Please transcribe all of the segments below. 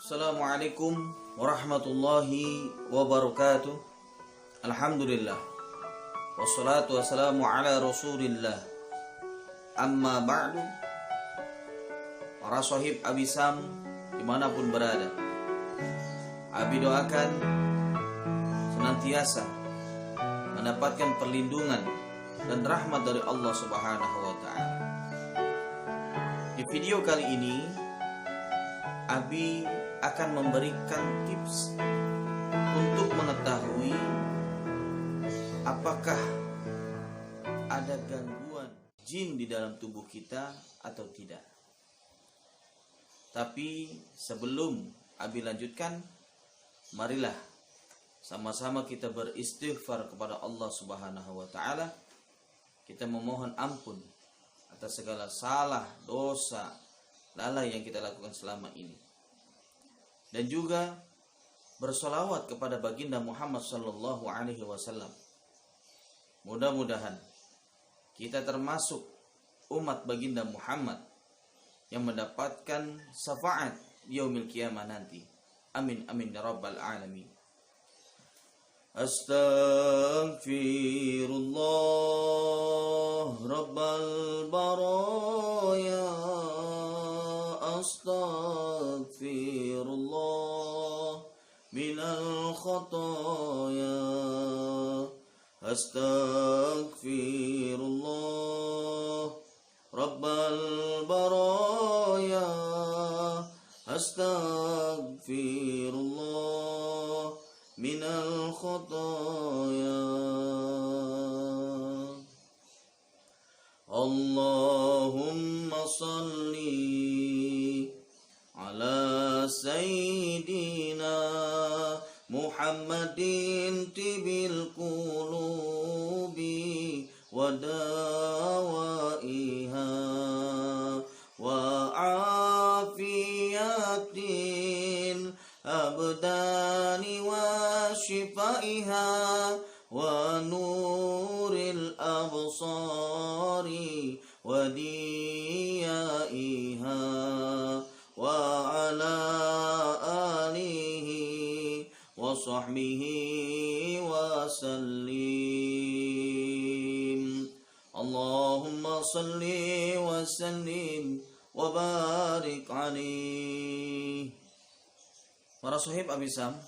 Assalamualaikum warahmatullahi wabarakatuh. Alhamdulillah. Wassalatu wassalamu ala rasulillah. Amma ba'du. Para sahib Abi Sam dimanapun berada, Abi doakan senantiasa mendapatkan perlindungan dan rahmat dari Allah Subhanahu wa ta'ala. Di video kali ini Abi akan memberikan tips untuk mengetahui apakah ada gangguan jin di dalam tubuh kita atau tidak. Tapi sebelum Abi lanjutkan, marilah sama-sama kita beristighfar kepada Allah Subhanahu wa ta'ala. Kita memohon ampun atas segala salah, dosa, lalai yang kita lakukan selama ini. Dan juga bersolawat kepada baginda Muhammad sallallahu alaihi wasallam. Mudah-mudahan kita termasuk umat baginda Muhammad yang mendapatkan syafaat yaumil qiyamah nanti. Amin amin ya rabbal alamin. Astaghfirullah rabbal baraya. Astaghfirullah minal khataya. Astaghfirullah rabbal baraya. Astaghfirullah minal khataya. Allahumma salli ala sayyidina Muhammadin tibil qulubi wa dawaiha wa afiyatil abdani wa shifaiha wa nuril absari wa diyaiha wa ala alihi wa sahbihi wa sallim. Allahumma salli wa sallim wa barik alaih. Para sahib Abi Sam,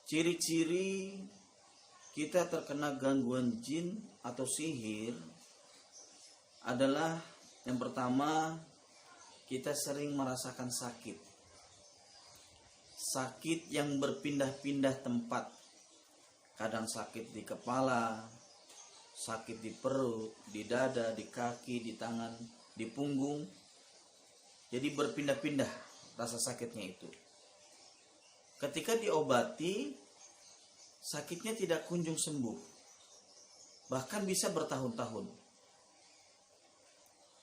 ciri-ciri kita terkena gangguan jin atau sihir adalah yang pertama, kita sering merasakan sakit. Sakit yang berpindah-pindah tempat. Kadang sakit di kepala, sakit di perut, di dada, di kaki, di tangan, di punggung. Jadi berpindah-pindah rasa sakitnya itu. Ketika diobati, sakitnya tidak kunjung sembuh. Bahkan bisa bertahun-tahun.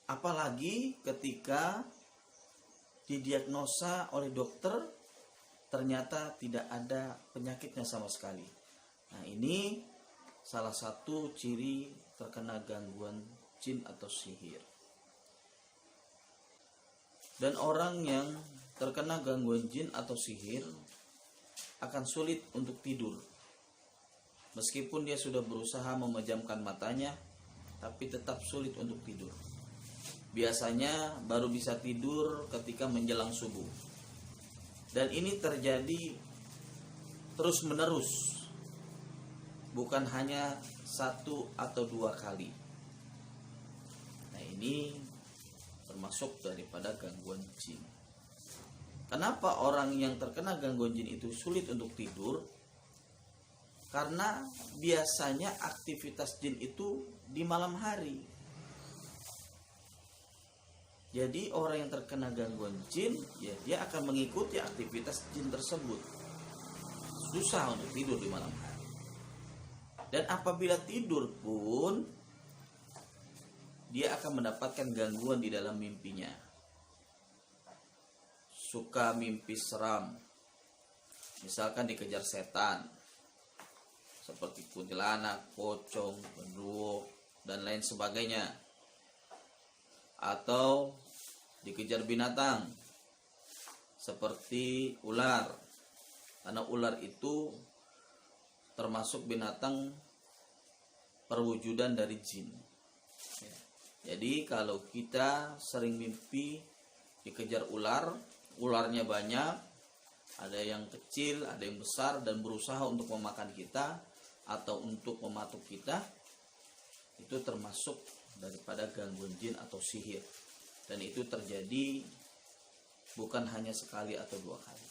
Apalagi ketika didiagnosa oleh dokter, ternyata tidak ada penyakitnya sama sekali. Nah, ini salah satu ciri terkena gangguan jin atau sihir. Dan orang yang terkena gangguan jin atau sihir akan sulit untuk tidur. Meskipun dia sudah berusaha memejamkan matanya, tapi tetap sulit untuk tidur. Biasanya baru bisa tidur ketika menjelang subuh. Dan ini terjadi terus menerus. Bukan hanya 1 atau 2 kali. Nah, ini termasuk daripada gangguan jin. Kenapa orang yang terkena gangguan jin itu sulit untuk tidur? Karena biasanya aktivitas jin itu di malam hari. Jadi orang yang terkena gangguan jin, ya dia akan mengikuti aktivitas jin tersebut. Susah untuk tidur di malam hari. Dan apabila tidur pun, dia akan mendapatkan gangguan di dalam mimpinya. Suka mimpi seram. Misalkan dikejar setan. Seperti kuntilanak, pocong, genderuwo, dan lain sebagainya. Atau dikejar binatang seperti ular, karena ular itu termasuk binatang perwujudan dari jin. Jadi kalau kita sering mimpi dikejar ular, ularnya banyak, ada yang kecil, ada yang besar, dan berusaha untuk memakan kita atau untuk mematuk kita, itu termasuk daripada gangguan jin atau sihir. Dan itu terjadi bukan hanya sekali atau dua kali.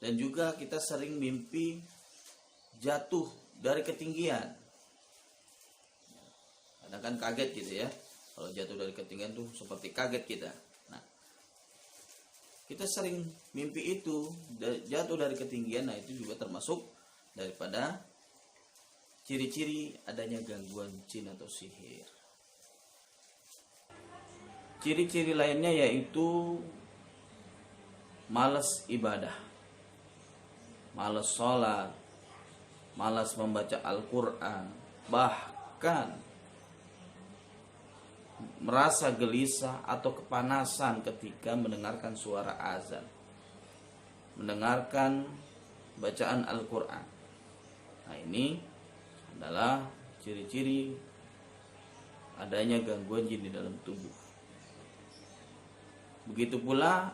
Dan juga kita sering mimpi jatuh dari ketinggian. Kadang kan kaget gitu ya, kalau jatuh dari ketinggian tuh seperti kaget kita. Nah, kita sering mimpi itu jatuh dari ketinggian. Nah, itu juga termasuk daripada ciri-ciri adanya gangguan jin atau sihir. Ciri-ciri lainnya yaitu malas ibadah, malas sholat, malas membaca Al-Quran, bahkan merasa gelisah atau kepanasan ketika mendengarkan suara azan, mendengarkan bacaan Al-Quran. Nah, ini adalah ciri-ciri adanya gangguan jin di dalam tubuh. Begitu pula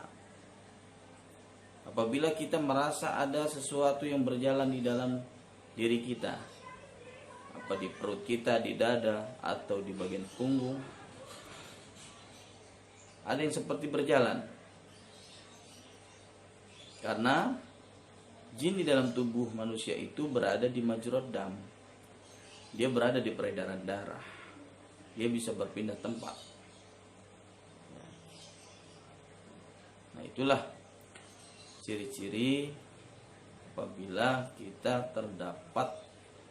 apabila kita merasa ada sesuatu yang berjalan di dalam diri kita, apa di perut kita, di dada, atau di bagian punggung, ada yang seperti berjalan. Karena jin di dalam tubuh manusia itu berada di majrad dam. Dia berada di peredaran darah. Dia bisa berpindah tempat. Nah, itulah ciri-ciri apabila kita terdapat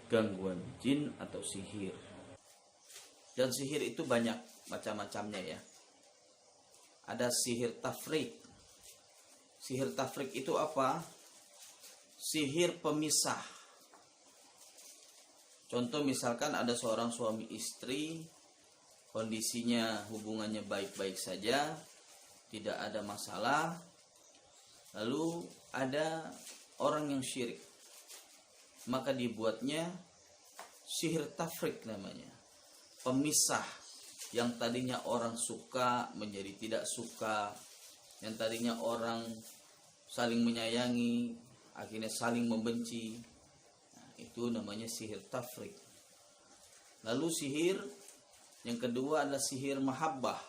gangguan jin atau sihir. Dan sihir itu banyak macam-macamnya ya. Ada sihir tafrik. Sihir tafrik itu apa? Sihir pemisah. Contoh misalkan ada seorang suami istri, kondisinya hubungannya baik-baik saja, tidak ada masalah. Lalu ada orang yang syirik, maka dibuatnya sihir tafrik namanya. Pemisah, yang tadinya orang suka menjadi tidak suka, yang tadinya orang saling menyayangi akhirnya saling membenci. Nah, itu namanya sihir tafrik. Lalu sihir yang kedua adalah sihir mahabbah.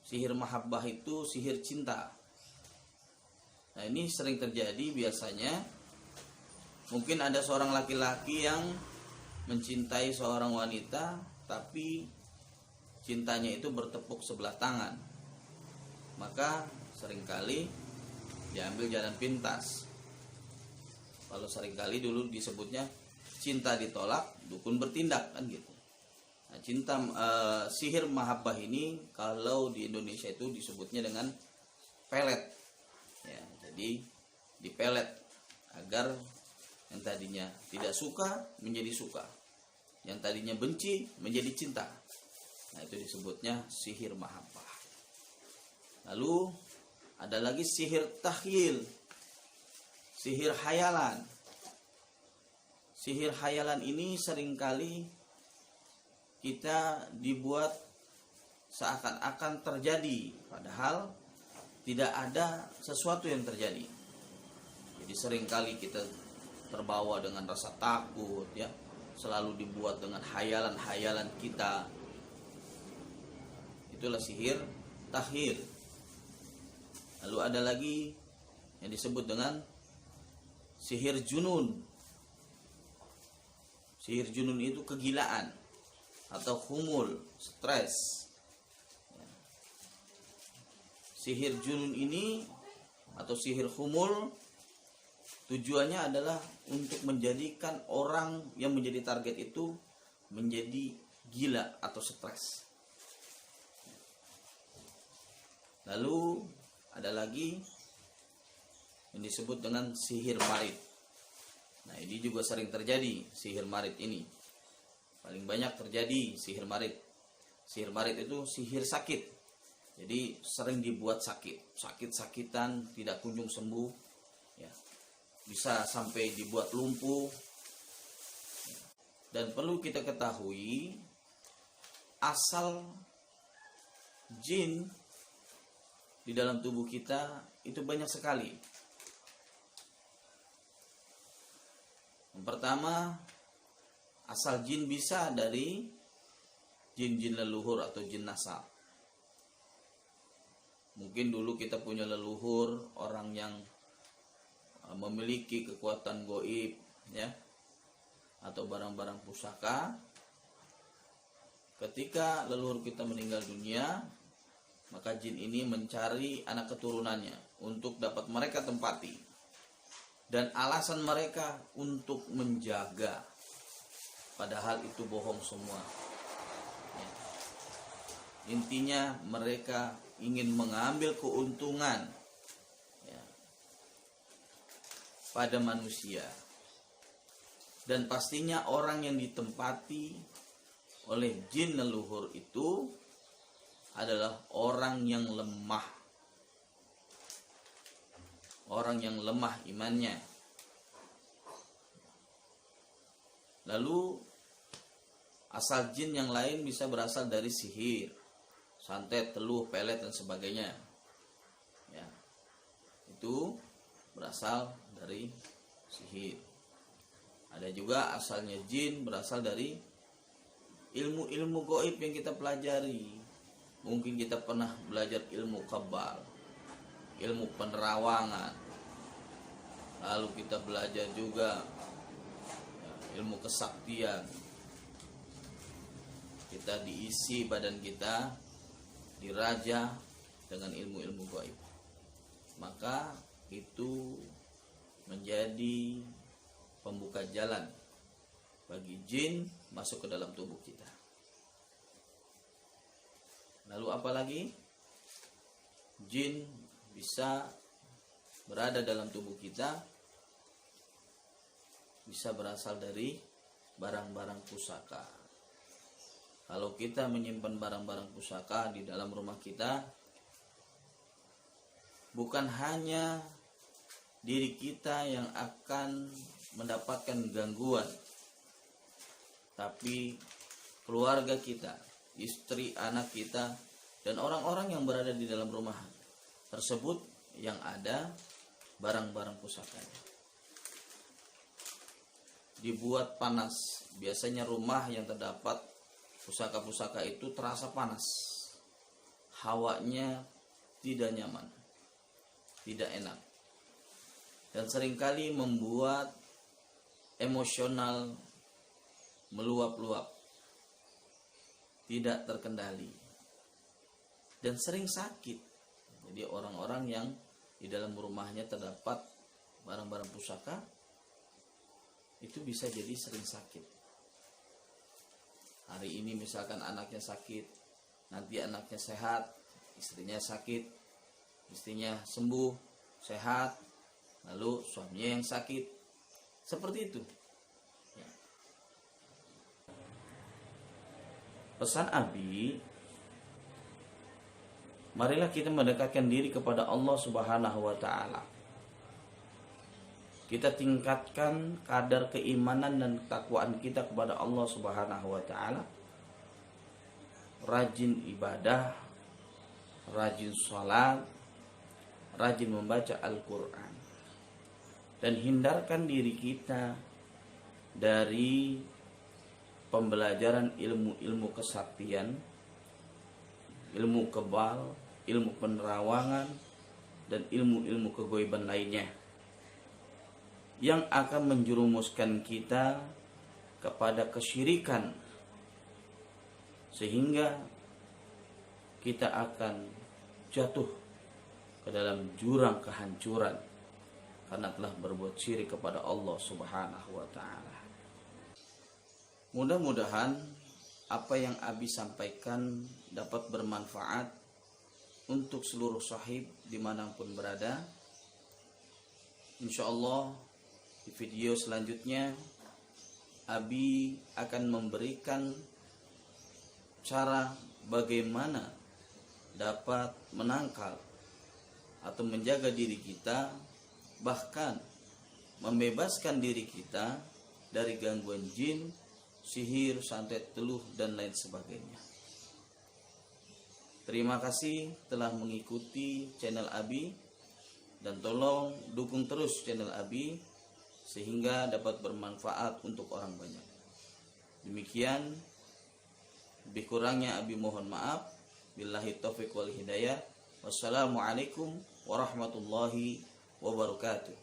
Sihir mahabbah itu sihir cinta. Nah, ini sering terjadi biasanya. Mungkin ada seorang laki-laki yang mencintai seorang wanita, tapi cintanya itu bertepuk sebelah tangan. Maka seringkali diambil jalan pintas. Kalau seringkali dulu disebutnya cinta ditolak, dukun bertindak, kan gitu. Nah, sihir mahabbah ini kalau di Indonesia itu disebutnya dengan pelet. Ya, jadi dipelet agar yang tadinya tidak suka menjadi suka, yang tadinya benci menjadi cinta. Nah, itu disebutnya sihir mahabbah. Lalu ada lagi sihir tahyil, sihir hayalan. Sihir hayalan ini seringkali kita dibuat seakan-akan terjadi, padahal tidak ada sesuatu yang terjadi. Jadi seringkali kita terbawa dengan rasa takut, ya, selalu dibuat dengan hayalan-hayalan kita. Itulah sihir tahyil. Lalu ada lagi yang disebut dengan sihir junun. Sihir junun itu kegilaan atau khumul, stres. Sihir junun ini atau sihir khumul tujuannya adalah untuk menjadikan orang yang menjadi target itu menjadi gila atau stres. Lalu ada lagi yang disebut dengan sihir marit. Nah, ini juga sering terjadi sihir marit ini. Paling banyak terjadi sihir marit. Sihir marit itu sihir sakit. Jadi sering dibuat sakit-sakitan, tidak kunjung sembuh, ya. Bisa sampai dibuat lumpuh. Dan perlu kita ketahui, asal jin di dalam tubuh kita itu banyak sekali. Yang pertama, asal jin bisa dari jin-jin leluhur atau jin nasab. Mungkin dulu kita punya leluhur orang yang memiliki kekuatan goib, ya, atau barang-barang pusaka. Ketika leluhur kita meninggal dunia, maka jin ini mencari anak keturunannya untuk dapat mereka tempati. Dan alasan mereka untuk menjaga, padahal itu bohong semua. Ya. Intinya mereka ingin mengambil keuntungan, ya, pada manusia. Dan pastinya orang yang ditempati oleh jin leluhur itu adalah orang yang lemah. Orang yang lemah imannya. Lalu asal jin yang lain bisa berasal dari sihir, santet, teluh, pelet dan sebagainya. Ya. Itu berasal dari sihir. Ada juga asalnya jin berasal dari ilmu-ilmu gaib yang kita pelajari. Mungkin kita pernah belajar ilmu kabal, ilmu penerawangan. Lalu kita belajar juga ilmu kesaktian. Kita diisi badan kita, diraja dengan ilmu-ilmu gaib. Maka itu menjadi pembuka jalan bagi jin masuk ke dalam tubuh kita. Lalu apalagi? Jin bisa berada dalam tubuh kita, bisa berasal dari barang-barang pusaka. Kalau kita menyimpan barang-barang pusaka di dalam rumah kita, bukan hanya diri kita yang akan mendapatkan gangguan, tapi keluarga kita, istri, anak kita, dan orang-orang yang berada di dalam rumah tersebut yang ada barang-barang pusakanya. Dibuat panas. Biasanya rumah yang terdapat pusaka-pusaka itu terasa panas. Hawanya tidak nyaman, tidak enak. Dan seringkali membuat emosional meluap-luap, tidak terkendali, dan sering sakit. Jadi orang-orang yang di dalam rumahnya terdapat barang-barang pusaka itu bisa jadi sering sakit. Hari ini misalkan anaknya sakit, nanti anaknya sehat, istrinya sakit, istrinya sembuh, sehat, lalu suaminya yang sakit. Seperti itu. Ya. Pesan Abi, marilah kita mendekatkan diri kepada Allah Subhanahu wa Ta'ala. Kita tingkatkan kadar keimanan dan ketakwaan kita kepada Allah Subhanahu wa Ta'ala. Rajin ibadah, rajin sholat, rajin membaca Al-Quran. Dan hindarkan diri kita dari pembelajaran ilmu-ilmu kesaktian, ilmu kebal, ilmu penerawangan, dan ilmu-ilmu kegoiban lainnya yang akan menjerumuskan kita kepada kesyirikan, sehingga kita akan jatuh ke dalam jurang kehancuran karena telah berbuat syirik kepada Allah Subhanahu wa Ta'ala. Mudah-mudahan apa yang Abi sampaikan dapat bermanfaat untuk seluruh sahib dimanapun berada. Insya Allah di video selanjutnya Abi akan memberikan cara bagaimana dapat menangkal atau menjaga diri kita, bahkan membebaskan diri kita dari gangguan jin, sihir, santet teluh, dan lain sebagainya. Terima kasih telah mengikuti channel Abi, dan tolong dukung terus channel Abi sehingga dapat bermanfaat untuk orang banyak. Demikian, lebih kurangnya Abi mohon maaf. Billahi taufiq wal hidayah. Wassalamualaikum warahmatullahi wabarakatuh.